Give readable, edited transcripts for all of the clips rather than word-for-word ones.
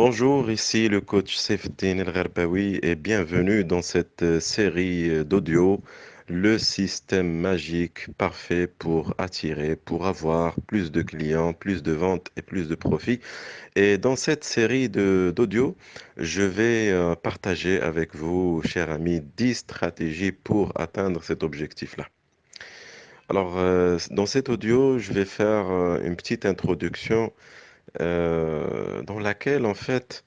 Bonjour, ici le coach Seftin El Gherbaoui et bienvenue dans cette série d'audio, le système magique parfait pour attirer, pour avoir plus de clients, plus de ventes et plus de profits. Et dans cette série d'audio, je vais partager avec vous, chers amis, 10 stratégies pour atteindre cet objectif-là. Alors, dans cet audio, je vais faire une petite introduction dans laquelle, en fait,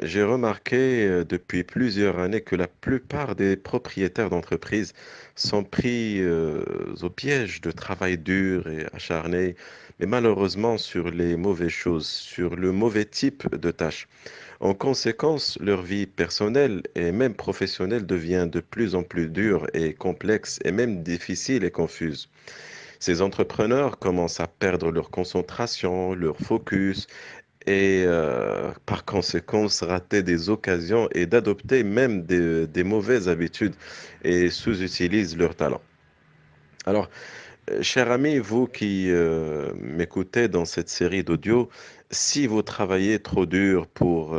j'ai remarqué depuis plusieurs années que la plupart des propriétaires d'entreprises sont pris au piège de travail dur et acharné, mais malheureusement sur les mauvaises choses, sur le mauvais type de tâches. En conséquence, leur vie personnelle et même professionnelle devient de plus en plus dure et complexe et même difficile et confuse. Ces entrepreneurs commencent à perdre leur concentration, leur focus et par conséquent rater des occasions et d'adopter même des mauvaises habitudes et sous-utilisent leur talent. Alors, cher ami, vous qui m'écoutez dans cette série d'audio, si vous travaillez trop dur pour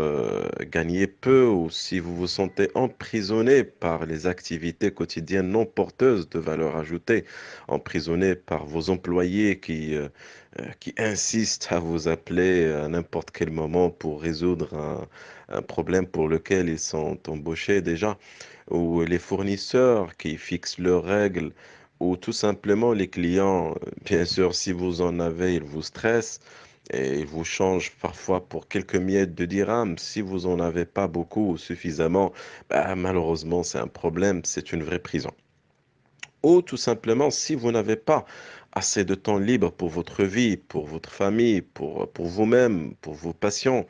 gagner peu ou si vous vous sentez emprisonné par les activités quotidiennes non porteuses de valeur ajoutée, emprisonné par vos employés qui insistent à vous appeler à n'importe quel moment pour résoudre un problème pour lequel ils sont embauchés déjà, ou les fournisseurs qui fixent leurs règles, ou tout simplement les clients, bien sûr, si vous en avez, ils vous stressent et ils vous changent parfois pour quelques miettes de dirhams. Si vous en avez pas beaucoup ou suffisamment, bah, malheureusement, c'est un problème, c'est une vraie prison. Ou tout simplement, si vous n'avez pas assez de temps libre pour votre vie, pour votre famille, pour vous-même, pour vos passions,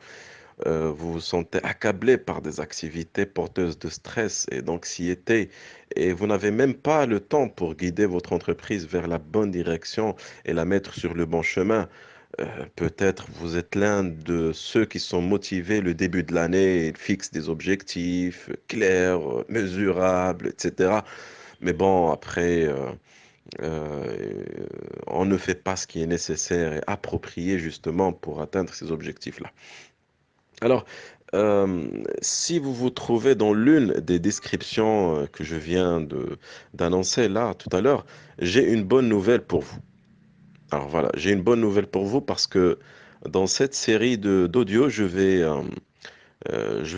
vous vous sentez accablé par des activités porteuses de stress et d'anxiété et vous n'avez même pas le temps pour guider votre entreprise vers la bonne direction et la mettre sur le bon chemin. Peut-être vous êtes l'un de ceux qui sont motivés le début de l'année, ils fixent des objectifs clairs, mesurables, etc. Mais bon, après, euh, on ne fait pas ce qui est nécessaire et approprié justement pour atteindre ces objectifs-là. Alors, si vous vous trouvez dans l'une des descriptions que je viens d'annoncer là tout à l'heure, j'ai une bonne nouvelle pour vous. Alors voilà, j'ai une bonne nouvelle pour vous parce que dans cette série d'audio, je vais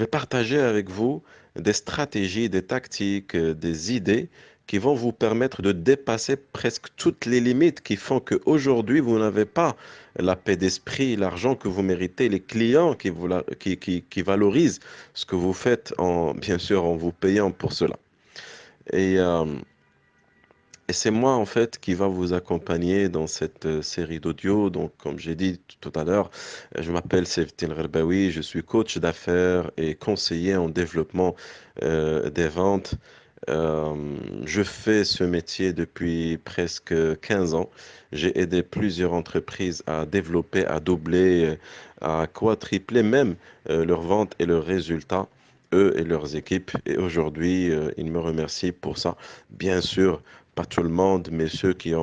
partager avec vous des stratégies, des tactiques, des idées qui vont vous permettre de dépasser presque toutes les limites qui font qu'aujourd'hui, vous n'avez pas la paix d'esprit, l'argent que vous méritez, les clients qui valorisent ce que vous faites bien sûr, en vous payant pour cela. Et, euh, et c'est moi, en fait, qui va vous accompagner dans cette série d'audio. Donc, comme j'ai dit tout à l'heure, je m'appelle Seftin Gherbaoui, je suis coach d'affaires et conseiller en développement des ventes. Euh, je fais ce métier depuis presque 15 ans. J'ai aidé plusieurs entreprises à développer, à doubler, à quadrupler même leurs ventes et leurs résultats, eux et leurs équipes. Et aujourd'hui, ils me remercient pour ça. Bien sûr, pas tout le monde, mais ceux qui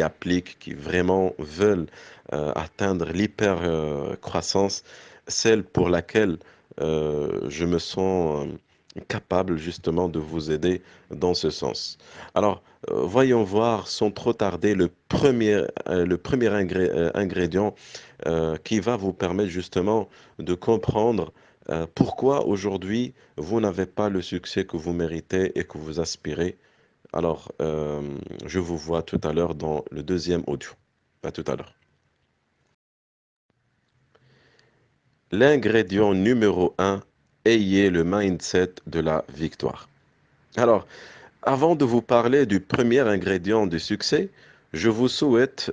appliquent, qui vraiment veulent atteindre l'hyper croissance, celle pour laquelle je me sens capable justement de vous aider dans ce sens. Alors, voyons voir sans trop tarder le premier ingrédient qui va vous permettre justement de comprendre pourquoi aujourd'hui vous n'avez pas le succès que vous méritez et que vous aspirez. Alors, je vous vois tout à l'heure dans le deuxième audio. À tout à l'heure. L'ingrédient numéro un, ayez le mindset de la victoire. Alors, avant de vous parler du premier ingrédient du succès, je souhaite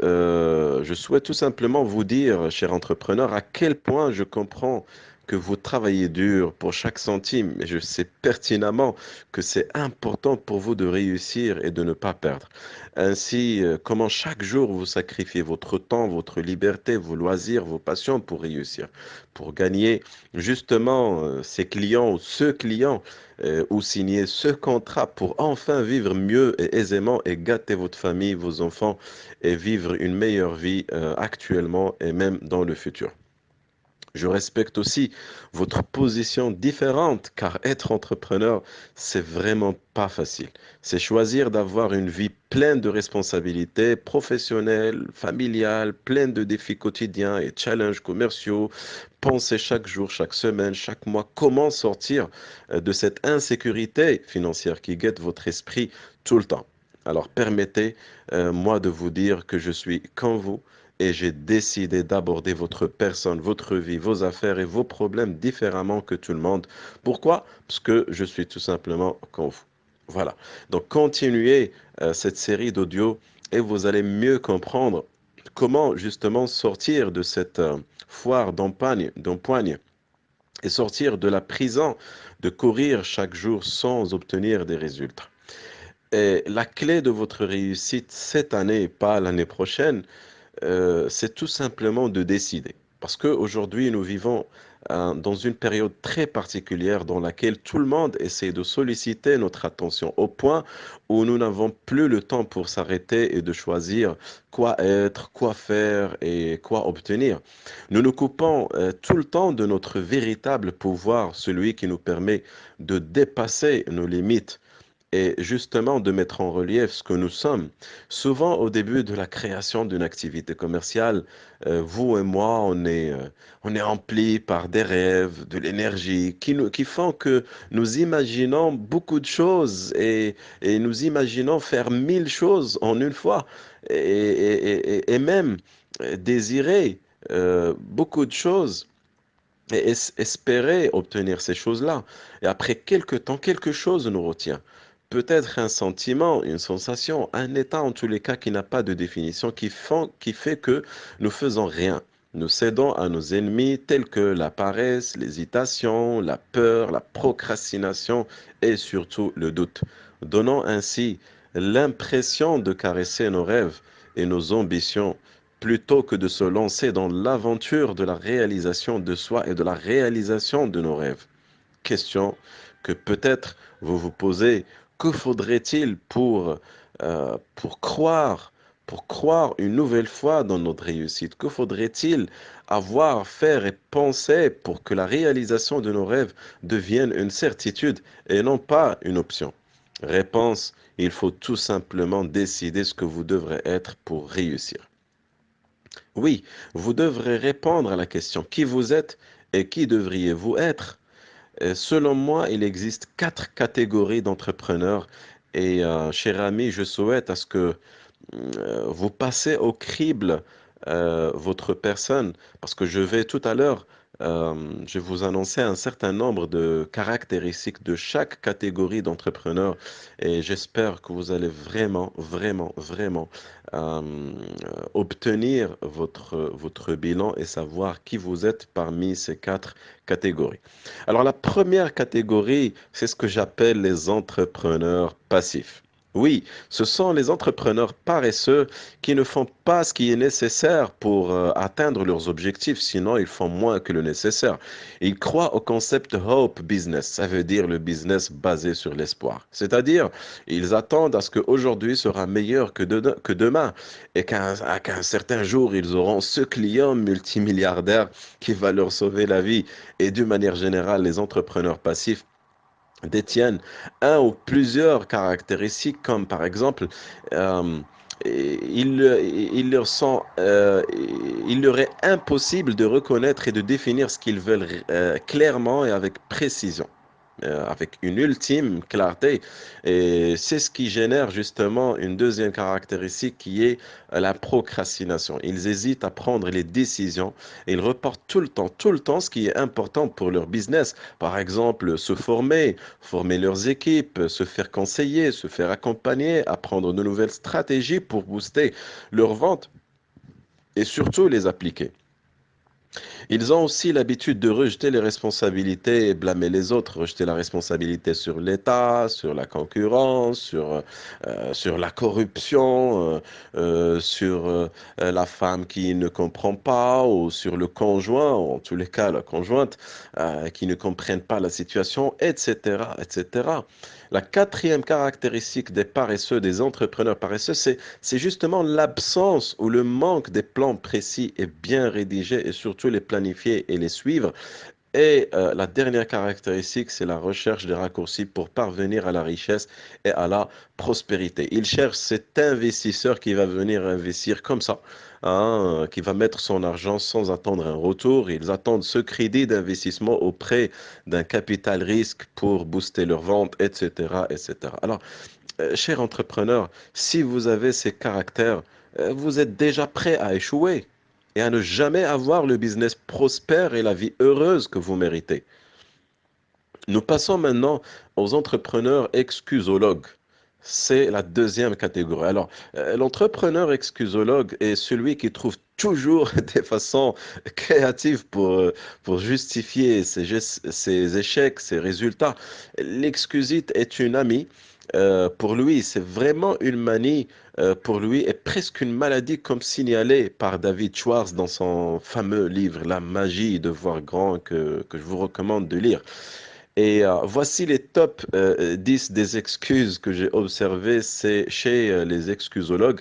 tout simplement vous dire, cher entrepreneur, à quel point je comprends que vous travaillez dur pour chaque centime, et je sais pertinemment que c'est important pour vous de réussir et de ne pas perdre. Ainsi, comment chaque jour vous sacrifiez votre temps, votre liberté, vos loisirs, vos passions pour réussir, pour gagner justement ces clients ou ce client ou signer ce contrat pour enfin vivre mieux et aisément et gâter votre famille, vos enfants et vivre une meilleure vie actuellement et même dans le futur. Je respecte aussi votre position différente, car être entrepreneur, c'est vraiment pas facile. C'est choisir d'avoir une vie pleine de responsabilités professionnelles, familiales, pleine de défis quotidiens et challenges commerciaux. Pensez chaque jour, chaque semaine, chaque mois comment sortir de cette insécurité financière qui guette votre esprit tout le temps. Alors permettez-moi de vous dire que je suis comme vous et j'ai décidé d'aborder votre personne, votre vie, vos affaires et vos problèmes différemment que tout le monde. Pourquoi? Parce que je suis tout simplement comme vous. Voilà. Donc continuez cette série d'audio et vous allez mieux comprendre comment justement sortir de cette foire d'empoigne et sortir de la prison de courir chaque jour sans obtenir des résultats. Et la clé de votre réussite cette année et pas l'année prochaine, c'est tout simplement de décider. Parce qu'aujourd'hui, nous vivons dans une période très particulière dans laquelle tout le monde essaie de solliciter notre attention au point où nous n'avons plus le temps pour s'arrêter et de choisir quoi être, quoi faire et quoi obtenir. Nous nous coupons tout le temps de notre véritable pouvoir, celui qui nous permet de dépasser nos limites et justement de mettre en relief ce que nous sommes. Souvent, au début de la création d'une activité commerciale, vous et moi, on est emplis par des rêves, de l'énergie qui font que nous imaginons beaucoup de choses et nous imaginons faire 1000 choses en une fois et même désirer beaucoup de choses et espérer obtenir ces choses-là. Et après quelque temps, quelque chose nous retient. Peut-être un sentiment, une sensation, un état en tous les cas qui n'a pas de définition, qui fait que nous faisons rien. Nous cédons à nos ennemis tels que la paresse, l'hésitation, la peur, la procrastination et surtout le doute, donnant ainsi l'impression de caresser nos rêves et nos ambitions plutôt que de se lancer dans l'aventure de la réalisation de soi et de la réalisation de nos rêves. Question que peut-être vous vous posez, que faudrait-il pour croire une nouvelle fois dans notre réussite? Que faudrait-il avoir, faire et penser pour que la réalisation de nos rêves devienne une certitude et non pas une option? Réponse, il faut tout simplement décider ce que vous devrez être pour réussir. Oui, vous devrez répondre à la question qui vous êtes et qui devriez-vous être. Selon moi, il existe quatre catégories d'entrepreneurs et cher ami, je souhaite à ce que vous passez au crible votre personne parce que je vais tout à l'heure, je vais vous annoncer un certain nombre de caractéristiques de chaque catégorie d'entrepreneurs et j'espère que vous allez vraiment obtenir votre bilan et savoir qui vous êtes parmi ces quatre catégories. Alors la première catégorie, c'est ce que j'appelle les entrepreneurs passifs. Oui, ce sont les entrepreneurs paresseux qui ne font pas ce qui est nécessaire pour atteindre leurs objectifs, sinon ils font moins que le nécessaire. Ils croient au concept hope business, ça veut dire le business basé sur l'espoir. C'est-à-dire, ils attendent à ce qu'aujourd'hui sera meilleur que demain et qu'un certain jour, ils auront ce client multimilliardaire qui va leur sauver la vie. Et d'une manière générale, les entrepreneurs passifs détiennent un ou plusieurs caractéristiques comme par exemple euh, il leur est impossible de reconnaître et de définir ce qu'ils veulent clairement et avec précision. Avec une ultime clarté. Et c'est ce qui génère justement une deuxième caractéristique qui est la procrastination. Ils hésitent à prendre les décisions et ils reportent tout le temps ce qui est important pour leur business. Par exemple, se former, former leurs équipes, se faire conseiller, se faire accompagner, apprendre de nouvelles stratégies pour booster leurs ventes et surtout les appliquer. Ils ont aussi l'habitude de rejeter les responsabilités et blâmer les autres, rejeter la responsabilité sur l'État, sur la concurrence, sur la corruption, sur la femme qui ne comprend pas ou sur le conjoint, en tous les cas la conjointe, qui ne comprennent pas la situation, etc., etc. La quatrième caractéristique des paresseux, des entrepreneurs paresseux, c'est justement l'absence ou le manque des plans précis et bien rédigés et surtout surtout les planifier et les suivre. Et la dernière caractéristique, c'est la recherche des raccourcis pour parvenir à la richesse et à la prospérité. Il cherche cet investisseur qui va venir investir comme ça, hein, qui va mettre son argent sans attendre un retour. Ils attendent ce crédit d'investissement auprès d'un capital risque pour booster leur vente, etc., etc. Alors, cher entrepreneur, si vous avez ces caractères, vous êtes déjà prêt à échouer et à ne jamais avoir le business prospère et la vie heureuse que vous méritez. Nous passons maintenant aux entrepreneurs excusologues. C'est la deuxième catégorie. Alors, l'entrepreneur excusologue est celui qui trouve toujours des façons créatives pour justifier ses échecs, ses résultats. L'excusite est une amie. Pour lui, c'est vraiment une manie. Pour lui, est presque une maladie, comme signalé par David Schwartz dans son fameux livre La magie de voir grand que je vous recommande de lire. Et voici les top 10 des excuses que j'ai observées, c'est chez les excusologues.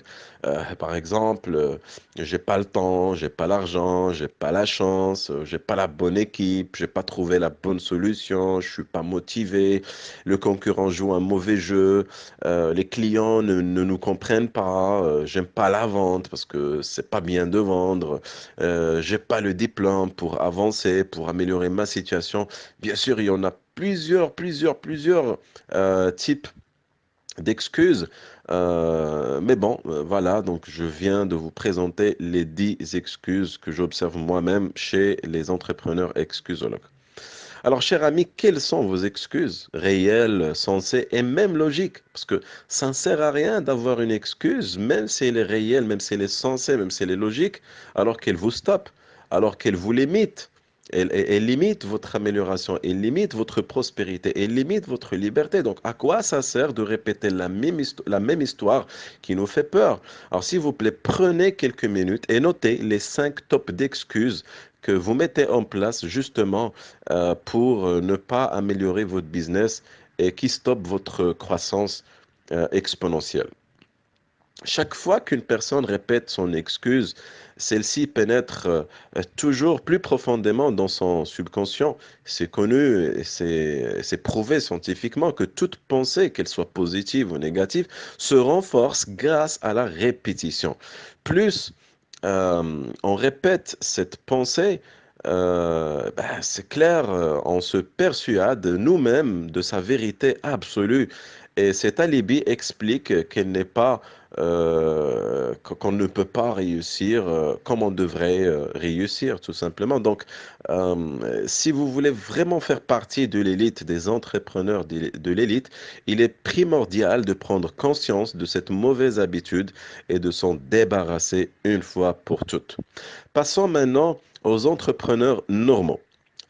Par exemple, j'ai pas le temps, j'ai pas l'argent, j'ai pas la chance, j'ai pas la bonne équipe, j'ai pas trouvé la bonne solution, je suis pas motivé, le concurrent joue un mauvais jeu, les clients ne nous comprennent pas, j'aime pas la vente parce que c'est pas bien de vendre, j'ai pas le diplôme pour avancer, pour améliorer ma situation. Bien sûr, il y en a plusieurs types d'excuses. Mais bon, voilà, donc je viens de vous présenter les 10 excuses que j'observe moi-même chez les entrepreneurs excusologues. Alors, cher ami, quelles sont vos excuses réelles, sensées et même logiques? Parce que ça ne sert à rien d'avoir une excuse, même si elle est réelle, même si elle est sensée, même si elle est logique, alors qu'elle vous stoppe, alors qu'elle vous limite. Elle limite votre amélioration, elle limite votre prospérité, elle limite votre liberté. Donc, à quoi ça sert de répéter la même histoire qui nous fait peur? Alors, s'il vous plaît, prenez quelques minutes et notez les 5 tops d'excuses que vous mettez en place justement pour ne pas améliorer votre business et qui stoppe votre croissance exponentielle. Chaque fois qu'une personne répète son excuse, celle-ci pénètre toujours plus profondément dans son subconscient. C'est connu et c'est prouvé scientifiquement que toute pensée, qu'elle soit positive ou négative, se renforce grâce à la répétition. Plus on répète cette pensée, ben, c'est clair, on se persuade nous-mêmes de sa vérité absolue. Et cet alibi explique qu'elle n'est pas qu'on ne peut pas réussir comme on devrait réussir, tout simplement. Donc, si vous voulez vraiment faire partie de l'élite des entrepreneurs de l'élite, il est primordial de prendre conscience de cette mauvaise habitude et de s'en débarrasser une fois pour toutes. Passons maintenant aux entrepreneurs normaux.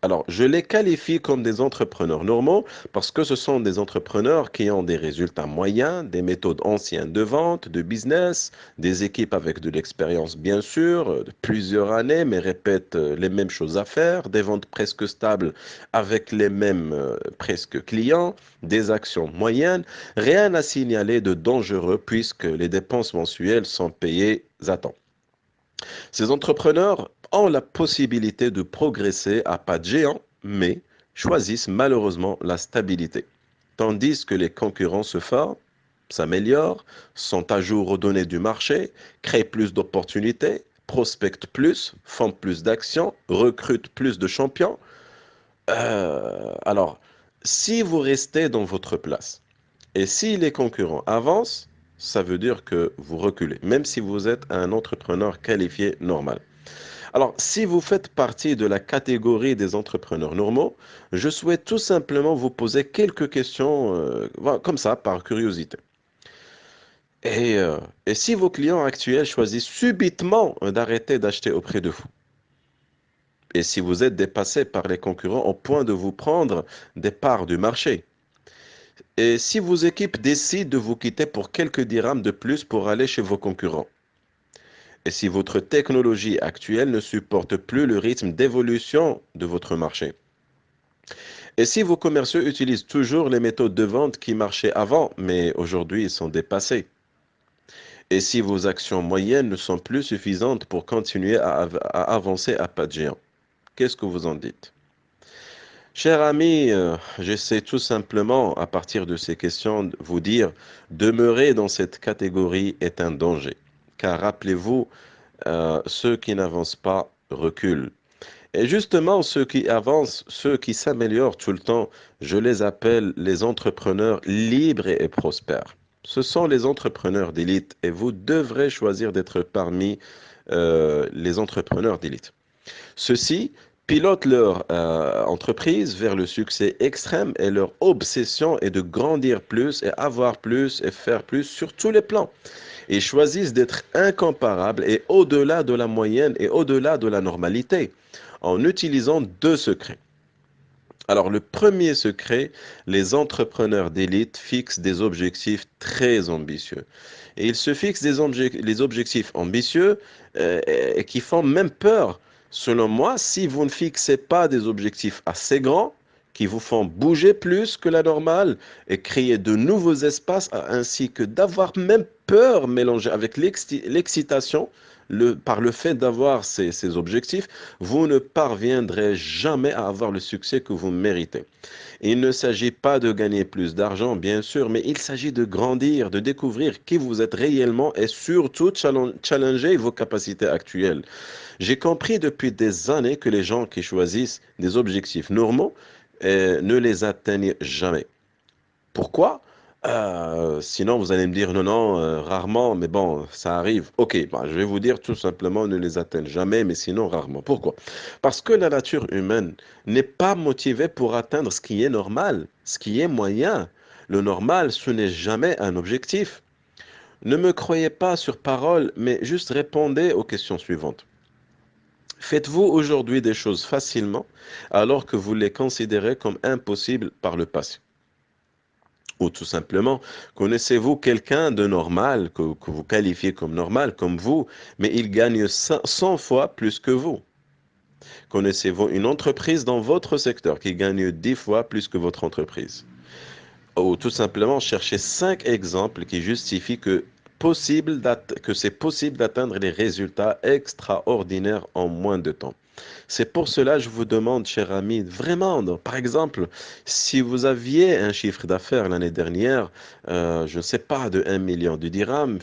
Alors, je les qualifie comme des entrepreneurs normaux parce que ce sont des entrepreneurs qui ont des résultats moyens, des méthodes anciennes de vente, de business, des équipes avec de l'expérience bien sûr, de plusieurs années, mais répètent les mêmes choses à faire, des ventes presque stables avec les mêmes presque clients, des actions moyennes, rien à signaler de dangereux puisque les dépenses mensuelles sont payées à temps. Ces entrepreneurs ont la possibilité de progresser à pas de géant, mais choisissent malheureusement la stabilité. Tandis que les concurrents se forment, s'améliorent, sont à jour aux données du marché, créent plus d'opportunités, prospectent plus, font plus d'actions, recrutent plus de champions. Alors, si vous restez dans votre place, et si les concurrents avancent, ça veut dire que vous reculez, même si vous êtes un entrepreneur qualifié normal. Alors, si vous faites partie de la catégorie des entrepreneurs normaux, je souhaite tout simplement vous poser quelques questions voilà, comme ça, par curiosité. Et si vos clients actuels choisissent subitement d'arrêter d'acheter auprès de vous, et si vous êtes dépassé par les concurrents au point de vous prendre des parts du marché, et si vos équipes décident de vous quitter pour quelques dirhams de plus pour aller chez vos concurrents, et si votre technologie actuelle ne supporte plus le rythme d'évolution de votre marché, et si vos commerciaux utilisent toujours les méthodes de vente qui marchaient avant, mais aujourd'hui sont dépassées, et si vos actions moyennes ne sont plus suffisantes pour continuer à avancer à pas de géant. Qu'est-ce que vous en dites? Cher ami, j'essaie tout simplement, à partir de ces questions, de vous dire, demeurer dans cette catégorie est un danger. Car rappelez-vous, ceux qui n'avancent pas reculent. Et justement, ceux qui avancent, ceux qui s'améliorent tout le temps, je les appelle les entrepreneurs libres et prospères. Ce sont les entrepreneurs d'élite et vous devrez choisir d'être parmi les entrepreneurs d'élite. Ceux-ci pilotent leur entreprise vers le succès extrême et leur obsession est de grandir plus et avoir plus et faire plus sur tous les plans. Ils choisissent d'être incomparables et au-delà de la moyenne et au-delà de la normalité en utilisant deux secrets. Alors, le premier secret, les entrepreneurs d'élite fixent des objectifs très ambitieux. Et ils se fixent les objectifs ambitieux et qui font même peur. Selon moi, si vous ne fixez pas des objectifs assez grands, qui vous font bouger plus que la normale et créer de nouveaux espaces, ainsi que d'avoir même peur mélangée avec l'excitation, par le fait d'avoir ces objectifs, vous ne parviendrez jamais à avoir le succès que vous méritez. Il ne s'agit pas de gagner plus d'argent, bien sûr, mais il s'agit de grandir, de découvrir qui vous êtes réellement et surtout challenger vos capacités actuelles. J'ai compris depuis des années que les gens qui choisissent des objectifs normaux ne les atteignent jamais. Pourquoi? Sinon, vous allez me dire non, non, rarement, mais bon, ça arrive. Ok, bah, je vais vous dire tout simplement, ne les atteignent jamais, mais sinon rarement. Pourquoi? Parce que la nature humaine n'est pas motivée pour atteindre ce qui est normal, ce qui est moyen. Le normal, ce n'est jamais un objectif. Ne me croyez pas sur parole, mais juste répondez aux questions suivantes. Faites-vous aujourd'hui des choses facilement alors que vous les considérez comme impossibles par le passé? Ou tout simplement, connaissez-vous quelqu'un de normal, que vous qualifiez comme normal, comme vous, mais il gagne 100 fois plus que vous? Connaissez-vous une entreprise dans votre secteur qui gagne 10 fois plus que votre entreprise? Ou tout simplement, cherchez 5 exemples qui justifient que c'est possible d'atteindre les résultats extraordinaires en moins de temps. C'est pour cela que je vous demande, cher ami, vraiment, par exemple, si vous aviez un chiffre d'affaires l'année dernière, je ne sais pas, de 1 million de dirhams,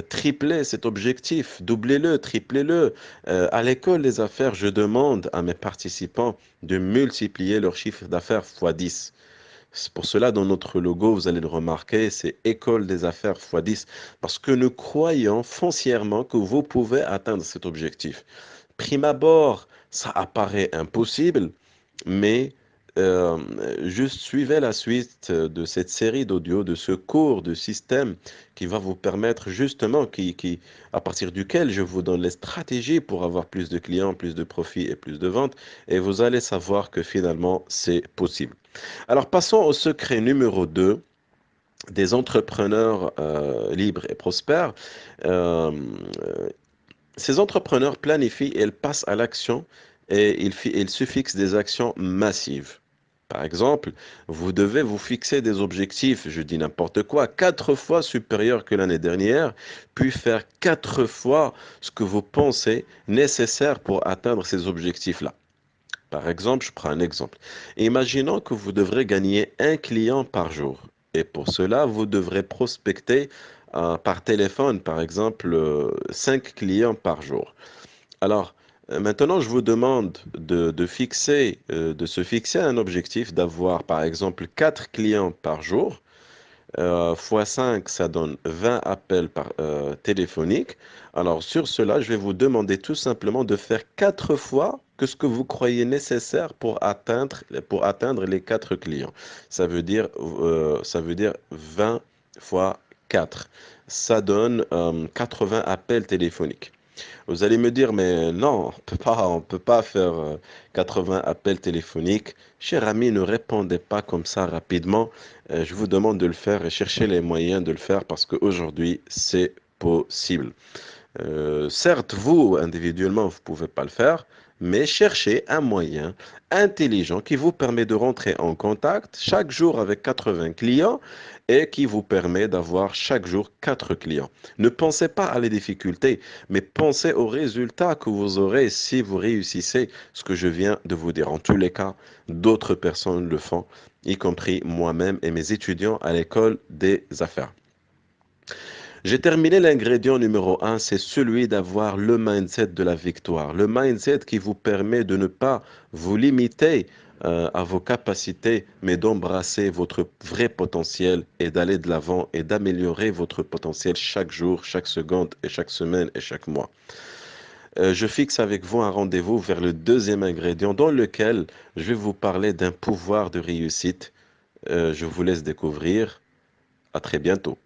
triplez cet objectif, doublez-le, triplez-le. À l'école des affaires, je demande à mes participants de multiplier leur chiffre d'affaires fois 10. C'est pour cela, dans notre logo, vous allez le remarquer, c'est École des affaires x10, parce que nous croyons foncièrement que vous pouvez atteindre cet objectif. Prime abord, ça apparaît impossible, mais euh, juste suivez la suite de cette série d'audio, de ce cours de système qui va vous permettre justement, à partir duquel je vous donne les stratégies pour avoir plus de clients, plus de profits et plus de ventes, et vous allez savoir que finalement, c'est possible. Alors passons au secret numéro 2 des entrepreneurs libres et prospères. Euh, Ces entrepreneurs planifient et ils passent à l'action et ils se fixent des actions massives. Par exemple, vous devez vous fixer des objectifs, je dis n'importe quoi, 4 fois supérieurs que l'année dernière, puis faire 4 fois ce que vous pensez nécessaire pour atteindre ces objectifs-là. Par exemple, je prends un exemple. Imaginons que vous devrez gagner un client par jour. Et pour cela, vous devrez prospecter par téléphone, par exemple, 5 clients par jour. Alors, maintenant, je vous demande de se fixer un objectif d'avoir, par exemple, 4 clients par jour fois 5, ça donne 20 appels téléphoniques. Alors, sur cela, je vais vous demander tout simplement de faire 4 fois que ce que vous croyez nécessaire pour atteindre les 4 clients. Ça veut dire 20 fois 4. Ça donne 80 appels téléphoniques. Vous allez me dire, mais non, on peut pas faire 80 appels téléphoniques. Cher ami, ne répondez pas comme ça rapidement. Je vous demande de le faire et cherchez les moyens de le faire parce qu'aujourd'hui, c'est possible. Certes, vous, individuellement, vous ne pouvez pas le faire, mais cherchez un moyen intelligent qui vous permet de rentrer en contact chaque jour avec 80 clients et qui vous permet d'avoir chaque jour 4 clients. Ne pensez pas à les difficultés, mais pensez aux résultats que vous aurez si vous réussissez ce que je viens de vous dire. En tous les cas, d'autres personnes le font, y compris moi-même et mes étudiants à l'école des affaires. J'ai terminé l'ingrédient numéro un, c'est celui d'avoir le mindset de la victoire. Le mindset qui vous permet de ne pas vous limiter à vos capacités, mais d'embrasser votre vrai potentiel et d'aller de l'avant et d'améliorer votre potentiel chaque jour, chaque seconde et chaque semaine et chaque mois. Je fixe avec vous un rendez-vous vers le deuxième ingrédient dans lequel je vais vous parler d'un pouvoir de réussite. Je vous laisse découvrir. À très bientôt.